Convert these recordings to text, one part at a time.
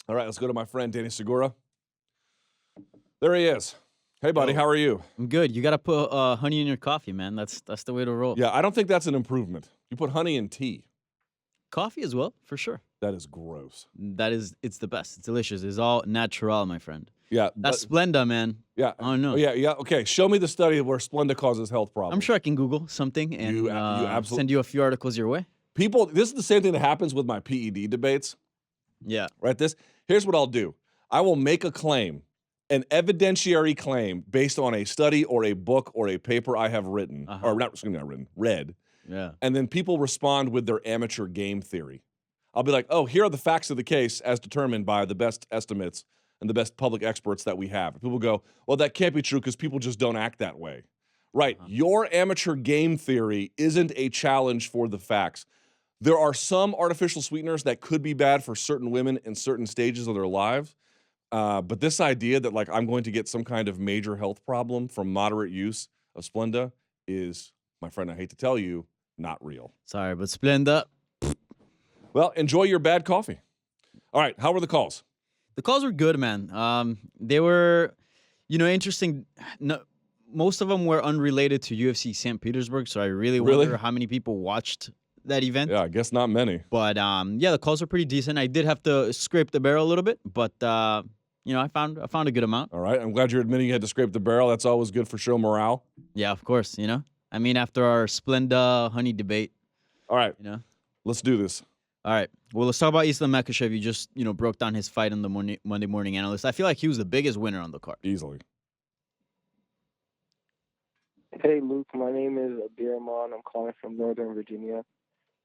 All right, let's go to my friend Danny Segura. There he is. Hey, buddy, Yo, how are you? I'm good. You gotta put honey in your coffee, man. That's the way to roll. Yeah, I don't think that's an improvement. You put honey in tea. Coffee as well, for sure. That is gross. It's the best. It's delicious. It's all natural, my friend. Yeah, That's but Splenda, man. yeah. I don't Oh, know. yeah. Okay, show me the study where Splenda causes health I'm problems. sure I can Google something You, and you absolutely send you a few articles your way. people. This is the same thing that happens with my PED debates. Yeah. Right. Here's what I'll do. I will make a claim, an evidentiary claim based on a study or a book or a paper I have written, or not, excuse me, not written, read, Yeah. and then people respond with their amateur game theory. I'll be like, oh, here are the facts of the case as determined by the best estimates and the best public experts that we have. People go, well, that can't be true because people just don't act that way. Right. Your amateur game theory isn't a challenge for the facts. There are some artificial sweeteners that could be bad for certain women in certain stages of their lives. But this idea that like I'm going to get some kind of major health problem from moderate use of Splenda is, my friend, I hate to tell you, not real. Sorry, but Splenda. Well, enjoy your bad coffee. All right, how were the calls? The calls were good, man. They were, interesting. No, most of them were unrelated to UFC St. Petersburg, so I really wonder how many people watched that event. Yeah, I guess not many. But yeah, the calls were pretty decent. I did have to scrape the barrel a little bit, but I found a good amount. All right, I'm glad you're admitting you had to scrape the barrel. That's always good for show morale. Yeah, of course. I mean, after our Splenda honey debate. All right, let's do this. All right. Well, let's talk about Islam Makhachev. You just broke down his fight on the Monday Morning Analyst. I feel like he was the biggest winner on the card. Easily. Hey, Luke. My name is Abirman. I'm calling from Northern Virginia.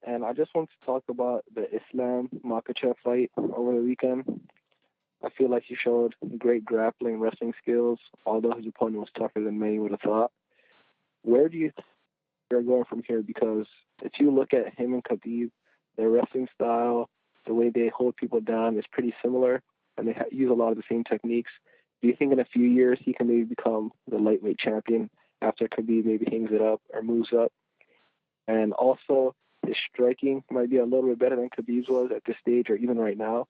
And I just want to talk about the Islam Makhachev fight over the weekend. I feel like he showed great grappling, wrestling skills, although his opponent was tougher than many would have thought. Where do you think they're going from here? Because if you look at him and Khabib, their wrestling style, the way they hold people down is pretty similar, and they use a lot of the same techniques. Do you think in a few years he can maybe become the lightweight champion after Khabib maybe hangs it up or moves up? And also, his striking might be a little bit better than Khabib's was at this stage or even right now.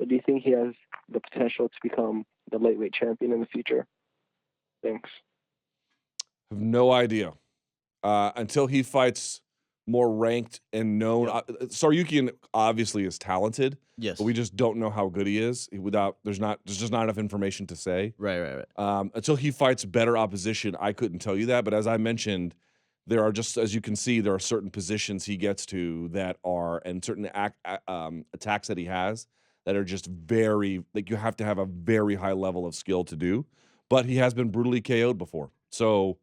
But do you think he has the potential to become the lightweight champion in the future? Thanks. I have no idea. Until he fights more ranked and known. Saryukian obviously is talented. Yes. But we just don't know how good he is. There's just not enough information to say. Right. Until he fights better opposition, I couldn't tell you that. But as I mentioned, there are just, as you can see, there are certain positions he gets to that are, and certain attacks that he has that are just very, like you have to have a very high level of skill to do. But he has been brutally KO'd before. So,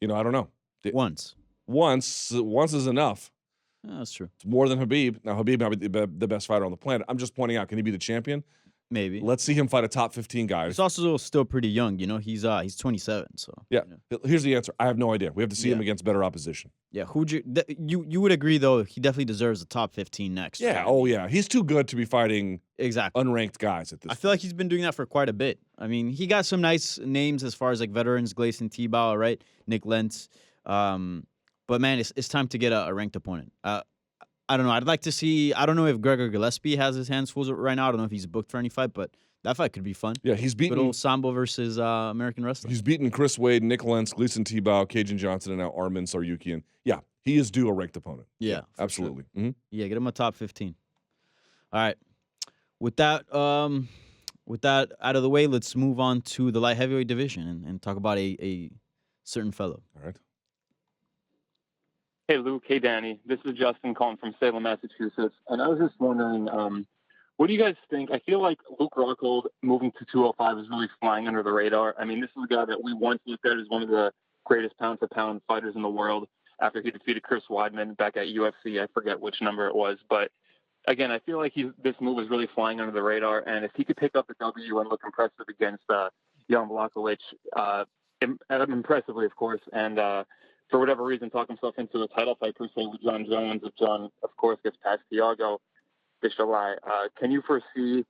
I don't know. Once is enough. Yeah, that's true. It's more than Khabib. Now, Khabib might be the best fighter on the planet. I'm just pointing out, can he be the champion? Maybe. Let's see him fight a top 15 guy. He's also still pretty young. He's 27. So yeah. Here's the answer. I have no idea. We have to see him against better opposition. Yeah. You would agree though? He definitely deserves the top 15 next. Yeah. Oh yeah. He's too good to be fighting unranked guys at this. I feel like he's been doing that for quite a bit. I mean, he got some nice names as far as like veterans, Gleison Tebow, right? Nick Lentz. But man, it's time to get a ranked opponent. I don't know. I'd like to see. I don't know if Gregor Gillespie has his hands full right now. I don't know if he's booked for any fight, but that fight could be fun. Yeah, he's beaten good old Sambo versus American wrestling. He's beaten Chris Wade, Nick Lentz, Gleison Tebow, Cajun Johnson, and now Armin Saryukian. Yeah, he is due a ranked opponent. Yeah, absolutely. Sure. Mm-hmm. Yeah, get him a top 15. All right. With that out of the way, let's move on to the light heavyweight division and talk about a certain fellow. All right. Hey, Luke. Hey, Danny. This is Justin calling from Salem, Massachusetts. And I was just wondering, what do you guys think? I feel like Luke Rockhold moving to 205 is really flying under the radar. I mean, this is a guy that we once looked at as one of the greatest pound-for-pound fighters in the world after he defeated Chris Weidman back at UFC. I forget which number it was. But, again, I feel like this move is really flying under the radar. And if he could pick up the W and look impressive against Jan Blachowicz, impressively, of course, and for whatever reason, talk himself into a title fight per se with John Jones. If John, of course, gets past Thiago this July, can you foresee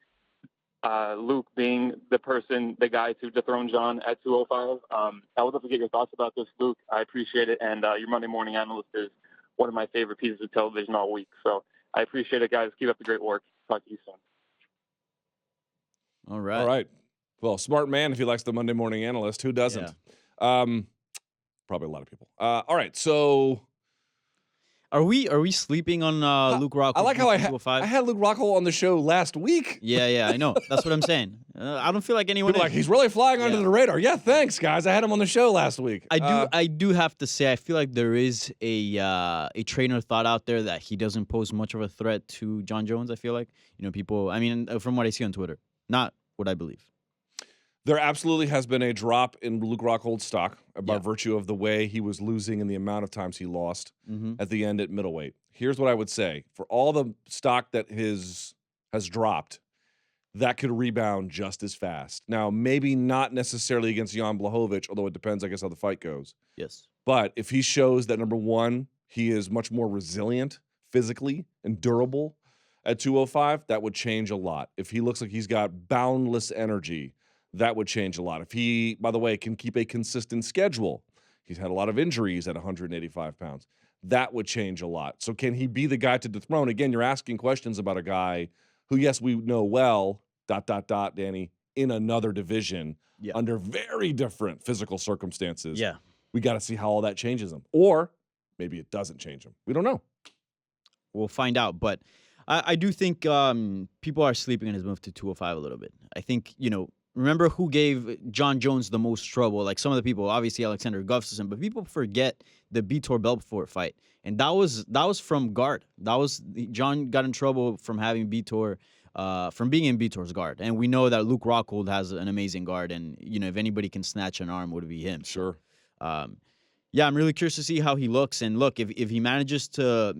Luke being the guy to dethrone John at 205? I would love to get your thoughts about this, Luke. I appreciate it, and your Monday Morning Analyst is one of my favorite pieces of television all week. So I appreciate it, guys. Keep up the great work. Talk to you soon. All right. All right. Well, smart man if he likes the Monday Morning Analyst. Who doesn't? Probably a lot of people. All right. So Are we sleeping on Luke Rockhold? I like how I 205? had Luke Rockhold on the show last week. Yeah, I know. That's what I'm saying. I don't feel like anyone People are is. like, he's really flying under Yeah. the radar. Yeah, thanks, guys. I had him on the show last week. I do have to say, I feel like there is a trainer thought out there that he doesn't pose much of a threat to John Jones. I feel like, people. I mean, from what I see on Twitter, not what I believe. There absolutely has been a drop in Luke Rockhold's stock by Yeah. virtue of the way he was losing and the amount of times he lost Mm-hmm. at the end at middleweight. Here's what I would say. For all the stock that has dropped, that could rebound just as fast. Now, maybe not necessarily against Jan Blachowicz, although it depends, I guess, how the fight goes. Yes. But if he shows that, number one, he is much more resilient physically and durable at 205, that would change a lot. If he looks like he's got boundless energy, that would change a lot. If he, by the way, can keep a consistent schedule, he's had a lot of injuries at 185 pounds, that would change a lot. So can he be the guy to dethrone? Again, you're asking questions about a guy who, yes, we know well, ... Danny, in another division, Yeah. under very different physical circumstances. Yeah. We got to see how all that changes him. Or maybe it doesn't change him. We don't know. We'll find out. But I do think people are sleeping on his move to 205 a little bit. I think, remember who gave John Jones the most trouble? Like some of the people, obviously Alexander Gustafsson, but people forget the Vitor Belfort fight. And that was from guard. John got in trouble from having Vitor, from being in Vitor's guard. And we know that Luke Rockhold has an amazing guard. And, if anybody can snatch an arm, it would be him. Sure. Yeah, I'm really curious to see how he looks. And look, if he manages to,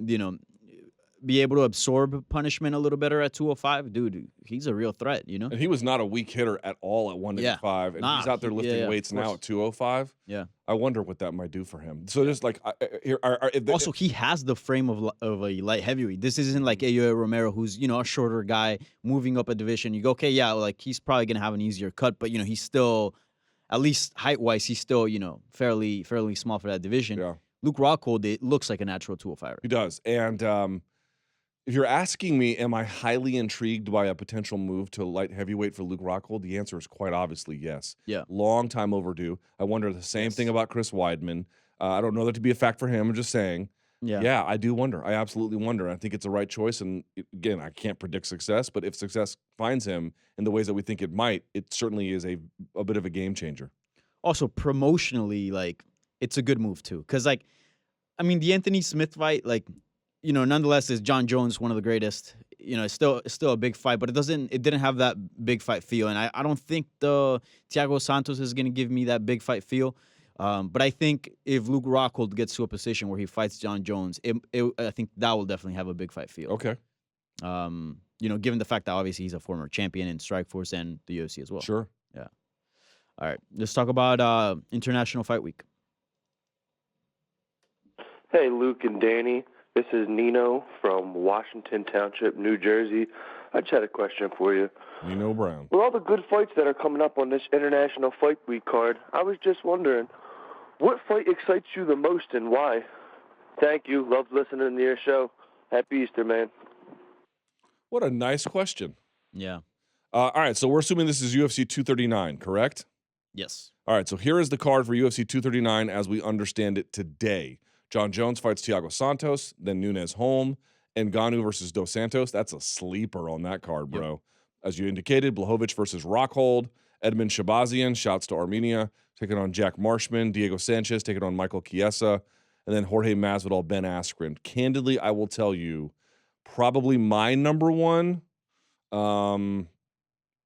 be able to absorb punishment a little better at 205, dude, he's a real threat, And he was not a weak hitter at all at 185. And he's out there lifting weights now at 205. Yeah. I wonder what that might do for him. So just like Also, he has the frame of a light heavyweight. This isn't like Yoel Romero, who's a shorter guy moving up a division. You go, okay, yeah, like he's probably gonna have an easier cut, but he's still, at least height wise, he's still fairly small for that division. Yeah. Luke Rockhold, it looks like a natural 205. He does. And if you're asking me, am I highly intrigued by a potential move to light heavyweight for Luke Rockhold? The answer is quite obviously yes. Yeah. Long time overdue. I wonder the same thing about Chris Weidman. I don't know that to be a fact for him. I'm just saying. Yeah, I do wonder. I absolutely wonder. I think it's the right choice. And again, I can't predict success, but if success finds him in the ways that we think it might, it certainly is a bit of a game changer. Also, promotionally, like, it's a good move too. Because, like, I mean, the Anthony Smith fight, like, nonetheless, is John Jones one of the greatest. It's still a big fight, but it didn't have that big fight feel. And I don't think the Thiago Santos is going to give me that big fight feel. But I think if Luke Rockhold gets to a position where he fights John Jones, I think that will definitely have a big fight feel. Okay. Given the fact that obviously he's a former champion in Strikeforce and the UFC as well. Sure. Yeah. All right. Let's talk about International Fight Week. Hey, Luke and Danny. This is Nino from Washington Township, New Jersey. I just had a question for you. Nino Brown. With all the good fights that are coming up on this International Fight Week card, I was just wondering, what fight excites you the most and why? Thank you. Love listening to your show. Happy Easter, man. What a nice question. Yeah. All right, so we're assuming this is UFC 239, correct? Yes. All right, so here is the card for UFC 239 as we understand it today. John Jones fights Thiago Santos, then Nunes Holm, Ngannou versus Dos Santos. That's a sleeper on that card, bro. Yep. As you indicated, Blachowicz versus Rockhold, Edmund Shabazian, shouts to Armenia, taking on Jack Marshman, Diego Sanchez taking on Michael Chiesa, and then Jorge Masvidal, Ben Askren. Candidly, I will tell you, probably my number one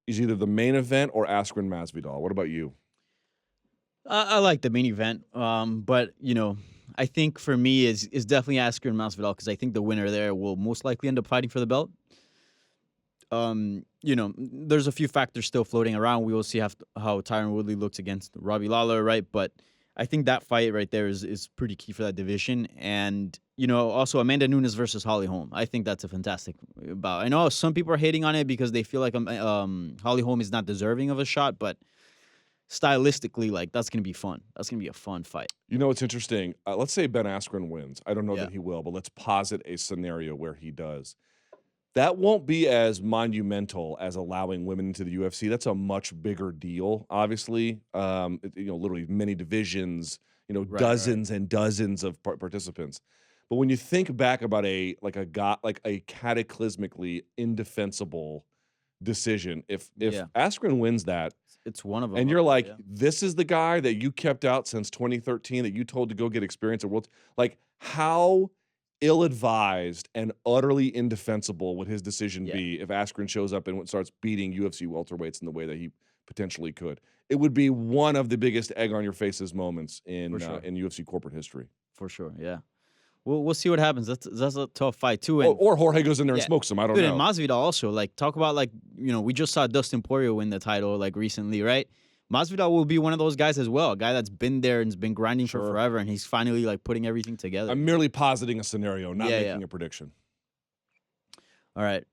is either the main event or Askren Masvidal. What about you? I like the main event, but I think for me is definitely Askren Masvidal because I think the winner there will most likely end up fighting for the belt. There's a few factors still floating around. We will see how Tyron Woodley looks against Robbie Lawler, right? But I think that fight right there is pretty key for that division. And, also Amanda Nunes versus Holly Holm. I think that's a fantastic bout. I know some people are hating on it because they feel like Holly Holm is not deserving of a shot, but stylistically, like, that's going to be fun. That's going to be a fun fight. It's interesting. Let's say Ben Askren wins. I don't know that he will, but let's posit a scenario where he does. that won't be as monumental as allowing women into the UFC. That's a much bigger deal, obviously. Literally many divisions, Right. dozens and dozens of participants. But when you think back about a cataclysmically indefensible decision, if Yeah. Askren wins that, It's one of them. and up you're there, like, yeah. this is the guy that you kept out since 2013 that you told to go get experience at World. Like, how ill-advised and utterly indefensible would his decision Yeah. be if Askren shows up and starts beating UFC welterweights in the way that he potentially could? It would be one of the biggest egg on your faces moments in For sure. in UFC corporate history. For sure, yeah. We'll see what happens. That's a tough fight too. And Or Jorge goes in there and yeah. smokes him. I don't dude, know. and Masvidal also, like, talk about, like, we just saw Dustin Poirier win the title, like, recently, right? Masvidal will be one of those guys as well, a guy that's been there and's been grinding for Sure. forever, and he's finally, like, putting everything together. I'm merely positing a scenario, not Yeah, making yeah. a prediction. All right.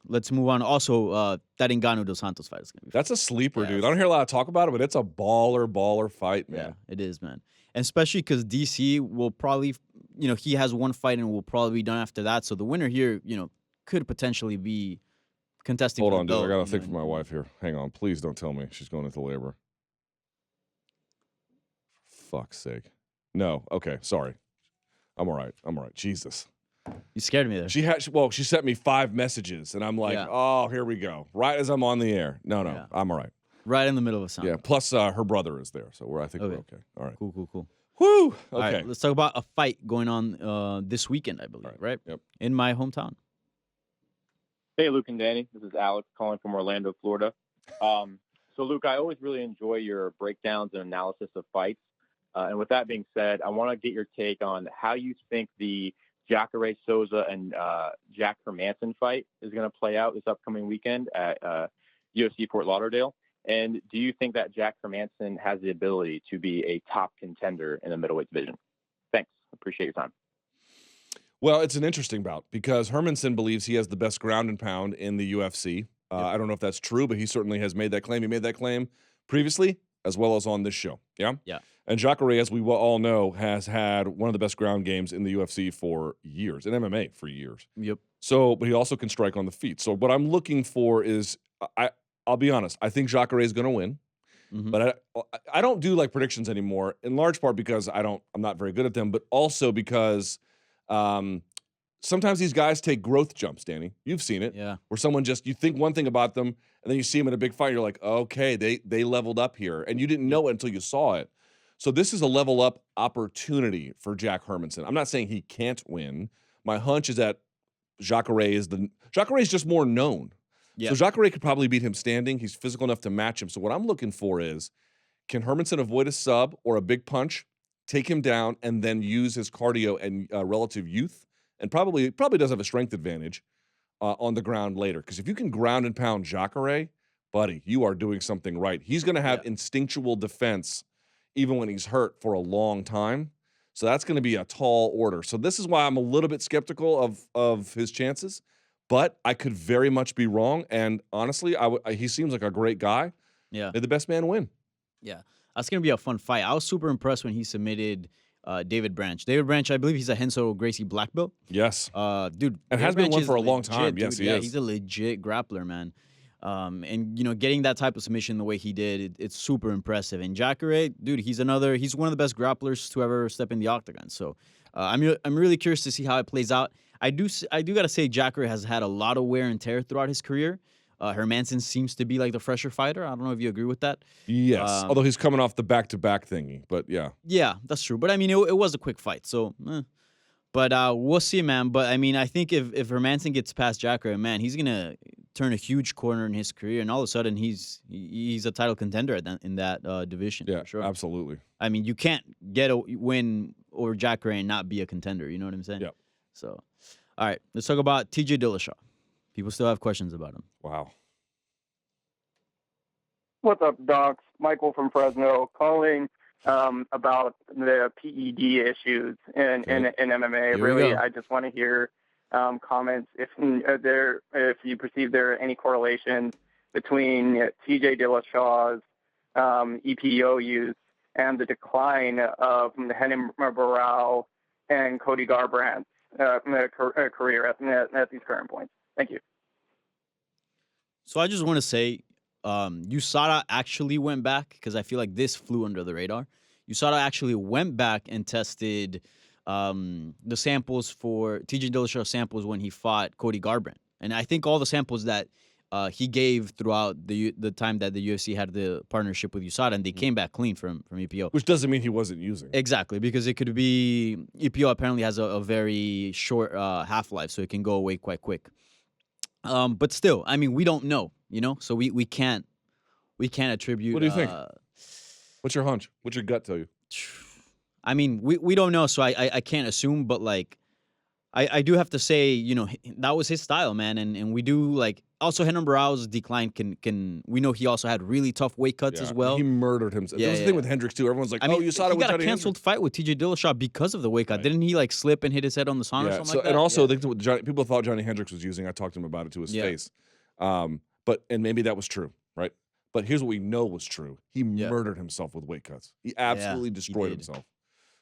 Let's move on. Also, that Ngannou dos Santos fight is gonna be That's a sleeper, Yeah, dude. I that's- don't hear a lot of talk about it, but it's a baller fight, man. Yeah, it is, man. And especially because DC will probably, he has one fight and will probably be done after that. So the winner here, could potentially be contesting. Hold for on, the dude. I belt, got a you thing know, for my and- wife here. Hang on. Please don't tell me she's going into labor. Fuck's sake. No. Okay. Sorry. I'm all right. Jesus. You scared me there. She sent me 5 messages, and I'm like, Yeah. oh, here we go. Right as I'm on the air. No, Yeah. I'm all right. Right in the middle of a sound. Yeah. Plus, her brother is there, so I think we're Okay. okay. All right. Cool. Woo. Okay. All right, let's talk about a fight going on this weekend, I believe, right? Yep. In my hometown. Hey, Luke and Danny. This is Alex calling from Orlando, Florida. So, Luke, I always really enjoy your breakdowns and analysis of fights. And with that being said, I want to get your take on how you think the Jacare Souza and Jack Hermanson fight is going to play out this upcoming weekend at UFC Fort Lauderdale. And do you think that Jack Hermanson has the ability to be a top contender in the middleweight division? Thanks. Appreciate your time. Well, it's an interesting bout because Hermanson believes he has the best ground and pound in the UFC. I don't know if that's true, but he certainly has made that claim. He made that claim previously as well as on this show. Yeah? Yeah. And Jacare, as we all know, has had one of the best ground games in the UFC for years, in MMA for years. Yep. So, but he also can strike on the feet. So what I'm looking for is, I'll be honest, I think Jacare is going to win. Mhm. But I don't do like predictions anymore, in large part because I'm not very good at them, but also because sometimes these guys take growth jumps, Danny. You've seen it. Yeah. Where someone you think one thing about them, and then you see them in a big fight, you're like, okay, they leveled up here. And you didn't know it until you saw it. So this is a level up opportunity for Jack Hermanson. I'm not saying he can't win. My hunch is that Jacare is just more known. Yeah. So Jacare could probably beat him standing. He's physical enough to match him. So what I'm looking for is, can Hermanson avoid a sub or a big punch, take him down, and then use his cardio and relative youth, and probably does have a strength advantage on the ground later. Because if you can ground and pound Jacare, buddy, you are doing something right. He's going to have instinctual defense even when he's hurt for a long time. So that's going to be a tall order. So this is why I'm a little bit skeptical of his chances. But I could very much be wrong. And honestly, he seems like a great guy. Yeah. May the best man win. Yeah. That's going to be a fun fight. I was super impressed when he submitted David Branch. David Branch, I believe he's a Henso Gracie black belt. Yes. Dude. And has been one for a long time. Yes, he is. He's a legit grappler, man. And getting that type of submission the way he did, it's super impressive. And Jacare, dude, he's one of the best grapplers to ever step in the octagon. So I'm really curious to see how it plays out. I do gotta say Jacare has had a lot of wear and tear throughout his career. Hermanson seems to be like the fresher fighter. I don't know if you agree with that. Yes. Although he's coming off the back-to-back thingy, but yeah. Yeah, that's true. But I mean, it was a quick fight, so. But we'll see, man. But I mean, I think if Hermanson gets past Jacare, man, he's gonna turn a huge corner in his career, and all of a sudden he's a title contender in that division. Yeah, for sure. absolutely. I mean, you can't get a win over Jacare and not be a contender. You know what I'm saying? Yeah. So, all right, let's talk about TJ Dillashaw. People still have questions about him. Wow. What's up, docs? Michael from Fresno calling about the PED issues in MMA. Here we go. I just want to hear comments if you perceive there are any correlations between TJ Dillashaw's EPO use and the decline of Renan Barao and Cody Garbrandt career at these current points. Thank you. So I just want to say, USADA actually went back, because I feel like this flew under the radar. USADA actually went back and tested the samples for TJ Dillashaw samples when he fought Cody Garbrandt, and I think all the samples that he gave throughout the time that the UFC had the partnership with USADA, and they came back clean from EPO. Which doesn't mean he wasn't using. Exactly, because it could be EPO apparently has a very short half-life, so it can go away quite quick. But still, I mean, we don't know, so we can't attribute. What do you think? What's your hunch? What's your gut tell you? I mean, we don't know, so I can't assume, but like, I do have to say, that was his style, man, and we do like. Also, Renan Barão's decline can we know he also had really tough weight cuts as well. He murdered himself. Yeah, that was the thing with Hendricks too. Everyone's like, I mean, you saw it. He got a canceled fight with TJ Dillashaw because of the weight cut. Right. Didn't he like slip and hit his head on the sauna or something like that? And also, I think people thought Johnny Hendricks was using. I talked to him about it to his face. And maybe that was true, right? But here's what we know was true. He murdered himself with weight cuts. He absolutely destroyed himself.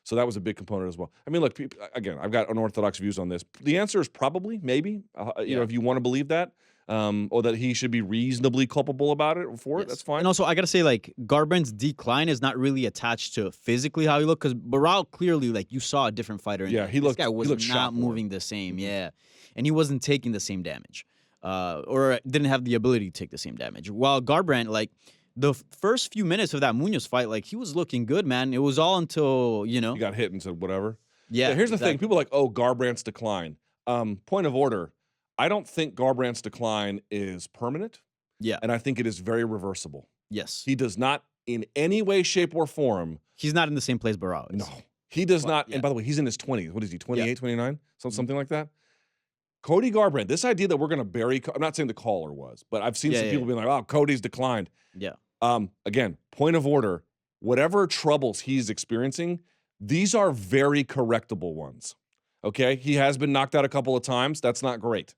So that was a big component as well. I mean, look, again, I've got unorthodox views on this. The answer is probably, maybe, if you want to believe that, or that he should be reasonably culpable about it for it. That's fine. And also, I got to say, like, Garbrandt's decline is not really attached to physically how he looked, because Barão clearly, like, you saw a different fighter. Yeah, this guy was not moving the same, and he wasn't taking the same damage, or didn't have the ability to take the same damage. While Garbrandt, like, the first few minutes of that Munoz fight, like, he was looking good, man. It was all until, He got hit and said whatever. Yeah, here's the thing. People are like, Garbrandt's decline. Point of order. I don't think Garbrandt's decline is permanent. Yeah. And I think it is very reversible. Yes. He does not, in any way, shape, or form. He's not in the same place Barão is. No. He does not. And by the way, he's in his 20s. What is he, 28, 29? Something like that? Cody Garbrandt, this idea that we're going to bury, I'm not saying the caller was, but I've seen some people being like, oh, Cody's declined. Yeah. Again, point of order, whatever troubles he's experiencing, these are very correctable ones. Okay? He has been knocked out a couple of times. That's not great.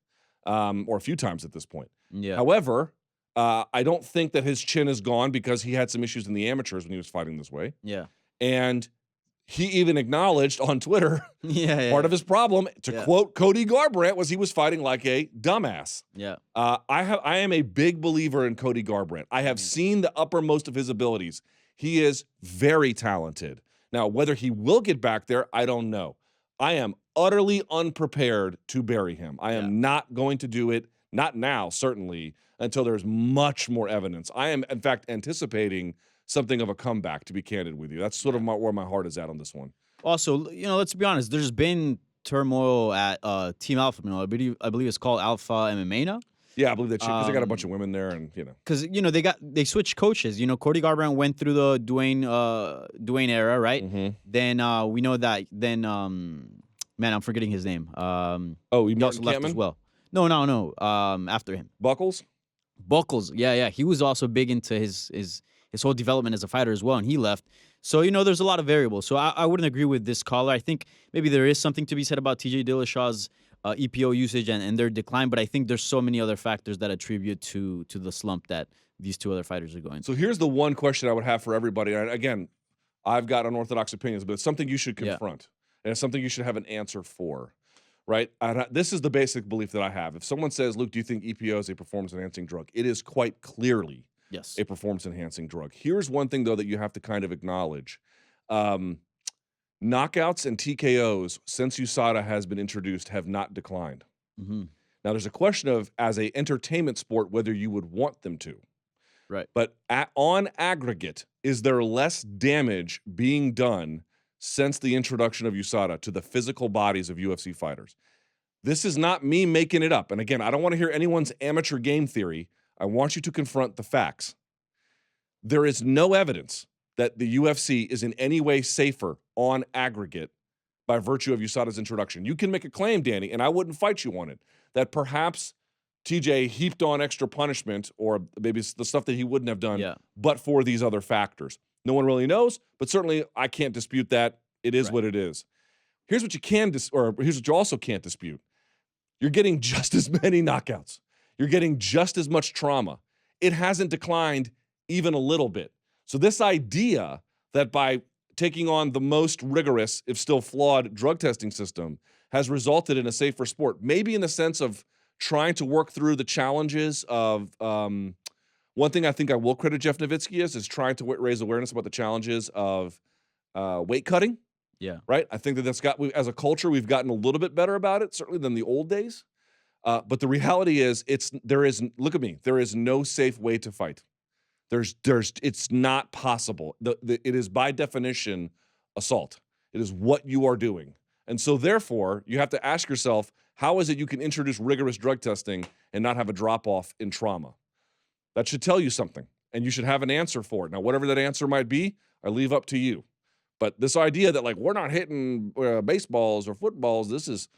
Or a few times at this point. Yeah. However, I don't think that his chin is gone because he had some issues in the amateurs when he was fighting this way. Yeah. And he even acknowledged on Twitter part of his problem, to quote Cody Garbrandt, was he was fighting like a dumbass. Yeah. I am a big believer in Cody Garbrandt. I have seen the uppermost of his abilities. He is very talented. Now, whether he will get back there, I don't know. I am utterly unprepared to bury him. I am not going to do it, not now, certainly, until there's much more evidence. I am, in fact, anticipating something of a comeback, to be candid with you. That's sort of where my heart is at on this one. Also, let's be honest. There's been turmoil at Team Alpha. I believe it's called Alpha MMA now. Yeah, I believe that because they got a bunch of women there, and because they switched coaches. Cody Garbrandt went through the Dwayne era, right? Mm-hmm. Then we know that. Then man, I'm forgetting his name. He also left as well. No. After him, Buckles. Yeah. He was also big into his whole development as a fighter as well, and he left. So, there's a lot of variables. So I wouldn't agree with this caller. I think maybe there is something to be said about TJ Dillashaw's EPO usage and their decline, but I think there's so many other factors that attribute to the slump that these two other fighters are going through. So here's the one question I would have for everybody. And again, I've got unorthodox opinions, but it's something you should confront, and it's something you should have an answer for, right? This is the basic belief that I have. If someone says, Luke, do you think EPO is a performance-enhancing drug? It is quite clearly a performance-enhancing drug. Here's one thing, though, that you have to kind of acknowledge. Knockouts and TKOs, since USADA has been introduced, have not declined. Mm-hmm. Now, there's a question of, as a entertainment sport, whether you would want them to. Right. But on aggregate, is there less damage being done since the introduction of USADA to the physical bodies of UFC fighters? This is not me making it up. And again, I don't want to hear anyone's amateur game theory. I want you to confront the facts. There is no evidence that the UFC is in any way safer on aggregate by virtue of USADA's introduction. You can make a claim, Danny, and I wouldn't fight you on it, that perhaps TJ heaped on extra punishment, or maybe it's the stuff that he wouldn't have done, but for these other factors. No one really knows, but certainly I can't dispute that. It is what it is. Here's what you can, here's what you also can't dispute. You're getting just as many knockouts. You're getting just as much trauma. It hasn't declined even a little bit. So this idea that by taking on the most rigorous, if still flawed, drug testing system has resulted in a safer sport. Maybe in the sense of trying to work through the challenges of one thing I think I will credit Jeff Nowitzki is trying to raise awareness about the challenges of weight cutting. Yeah. Right. I think that's as a culture, we've gotten a little bit better about it, certainly than the old days. But the reality is, look at me. There is no safe way to fight. It's not possible. It is by definition assault. It is what you are doing. And so therefore, you have to ask yourself, how is it you can introduce rigorous drug testing and not have a drop-off in trauma? That should tell you something, and you should have an answer for it. Now, whatever that answer might be, I leave up to you. But this idea that, like, we're not hitting baseballs or footballs, this is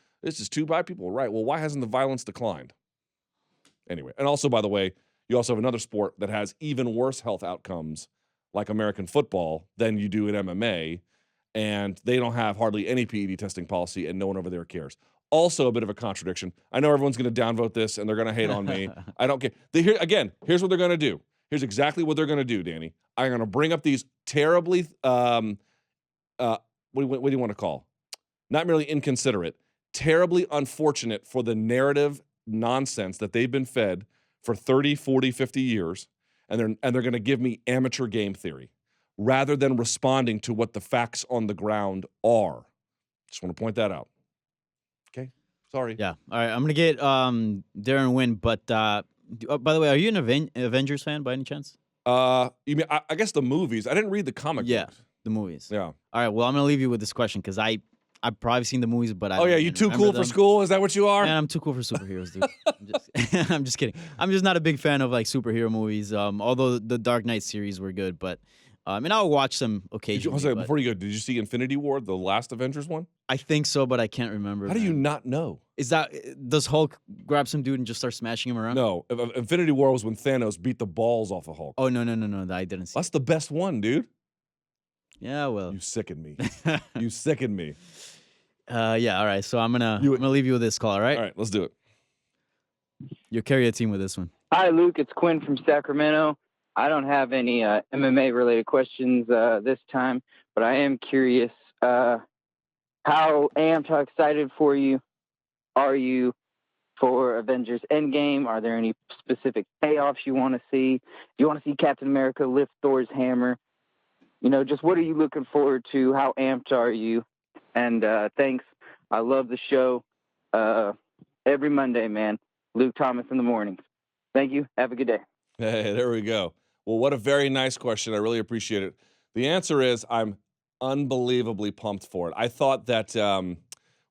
too bad. People are right. Well, why hasn't the violence declined? Anyway, and also, by the way, you also have another sport that has even worse health outcomes, like American football, than you do in MMA, and they don't have hardly any PED testing policy, and no one over there cares. Also a bit of a contradiction. I know everyone's going to downvote this, and they're going to hate on me. I don't care. Here's what they're going to do. Here's exactly what they're going to do, Danny. I'm going to bring up these terribly, what do you want to call? Not merely inconsiderate, terribly unfortunate for the narrative nonsense that they've been fed for 30, 40, 50 years, and they're going to give me amateur game theory rather than responding to what the facts on the ground are. Just want to point that out. Okay? Sorry. Yeah. All right. I'm going to get Darren Wynn, but by the way, are you an Avengers fan by any chance? You mean, I guess the movies. I didn't read the comic books. The movies. Yeah. All right. Well, I'm going to leave you with this question because I've probably seen the movies, but I Oh, yeah. You too cool for school? Is that what you are? Man, I'm too cool for superheroes, dude. I'm just kidding. I'm just not a big fan of like superhero movies. Although the Dark Knight series were good, but and I'll watch them occasionally. Before you go, did you see Infinity War, the last Avengers one? I think so, but I can't remember. How do you not know? Does Hulk grab some dude and just start smashing him around? No. Infinity War was when Thanos beat the balls off of Hulk. Oh, no. I didn't see That's the best one, dude. Yeah, well. You sicken me. You sicken me. Yeah, all right. So I'm gonna leave you with this call, all right? All right, let's do it. You'll carry a team with this one. Hi, Luke. It's Quinn from Sacramento. I don't have any MMA-related questions this time, but I am curious how amped, how excited are you for Avengers Endgame? Are there any specific payoffs you want to see? Do you want to see Captain America lift Thor's hammer? You know, just what are you looking forward to? How amped are you? And thanks. I love the show every Monday, man. Luke Thomas in the mornings. Thank you. Have a good day. Hey, there we go. Well, what a very nice question. I really appreciate it. The answer is I'm unbelievably pumped for it. I thought that,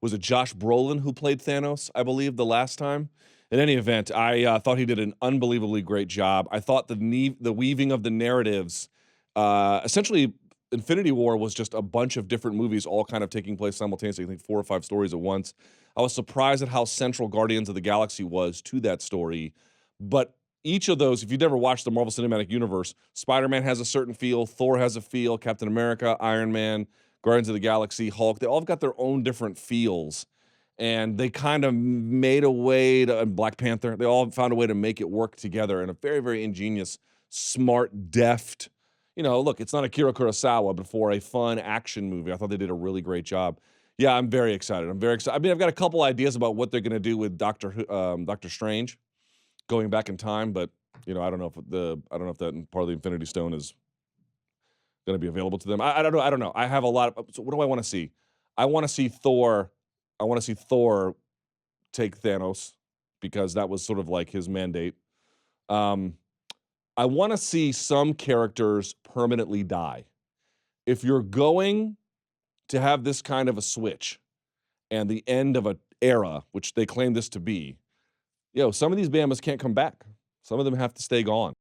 was it Josh Brolin who played Thanos, I believe, the last time? In any event, I thought he did an unbelievably great job. I thought the weaving of the narratives, essentially, Infinity War was just a bunch of different movies all kind of taking place simultaneously. I think 4 or 5 stories at once. I was surprised at how central Guardians of the Galaxy was to that story. But each of those, if you've never watched the Marvel Cinematic Universe, Spider-Man has a certain feel, Thor has a feel, Captain America, Iron Man, Guardians of the Galaxy, Hulk, they all got their own different feels. And they kind of made a way to, Black Panther, they all found a way to make it work together in a very, very ingenious, smart, deft, look, it's not Akira Kurosawa, but for a fun action movie, I thought they did a really great job. Yeah, I'm very excited. I mean, I've got a couple ideas about what they're going to do with Doctor Strange going back in time, but I don't know if that part of the Infinity Stone is going to be available to them. I don't know. I have a lot of. So what do I want to see? I want to see Thor. I want to see Thor take Thanos because that was sort of like his mandate. I want to see some characters permanently die. If you're going to have this kind of a switch and the end of an era, which they claim this to be, some of these Bamas can't come back. Some of them have to stay gone.